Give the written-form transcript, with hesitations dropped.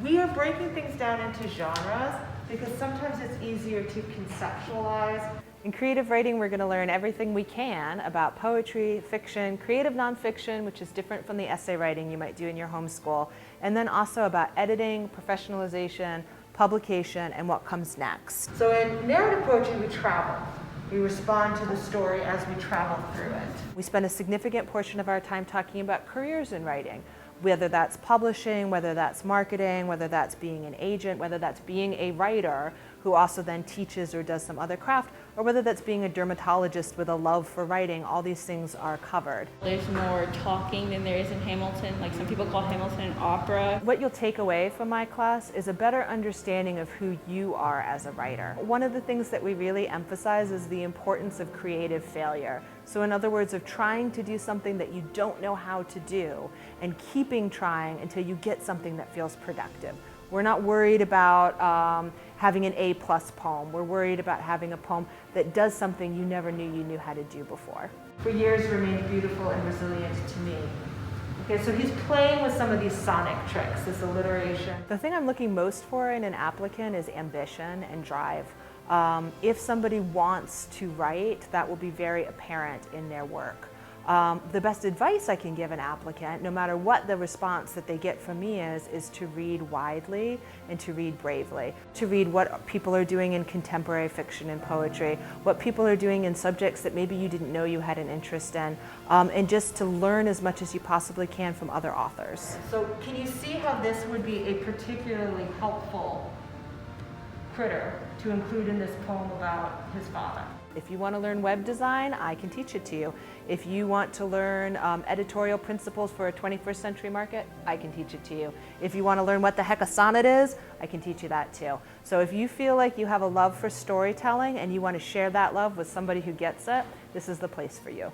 We are breaking things down into genres because sometimes it's easier to conceptualize. In creative writing, we're going to learn everything we can about poetry, fiction, creative nonfiction, which is different from the essay writing you might do in your home school, and then also about editing, professionalization, publication, and what comes next. So in narrative poetry, we travel. We respond to the story as we travel through it. We spend a significant portion of our time talking about careers in writing, whether that's publishing, whether that's marketing, whether that's being an agent, whether that's being a writer who also then teaches or does some other craft, or whether that's being a dermatologist with a love for writing. All these things are covered. There's more talking than there is in Hamilton. Like some people call Hamilton an opera. What you'll take away from my class is a better understanding of who you are as a writer. One of the things that we really emphasize is the importance of creative failure. So in other words, of trying to do something that you don't know how to do and keeping trying until you get something that feels productive. We're not worried about having an A+ poem. We're worried about having a poem that does something you never knew you knew how to do before. For years remained beautiful and resilient to me. Okay, so he's playing with some of these sonic tricks, this alliteration. The thing I'm looking most for in an applicant is ambition and drive. If somebody wants to write, that will be very apparent in their work. The best advice I can give an applicant, no matter what the response that they get from me is to read widely and to read bravely. To read what people are doing in contemporary fiction and poetry, what people are doing in subjects that maybe you didn't know you had an interest in, and just to learn as much as you possibly can from other authors. So can you see how this would be a particularly helpful critter to include in this poem about his father? If you want to learn web design, I can teach it to you. If you want to learn editorial principles for a 21st century market, I can teach it to you. If you want to learn what the heck a sonnet is, I can teach you that too. So if you feel like you have a love for storytelling and you want to share that love with somebody who gets it, this is the place for you.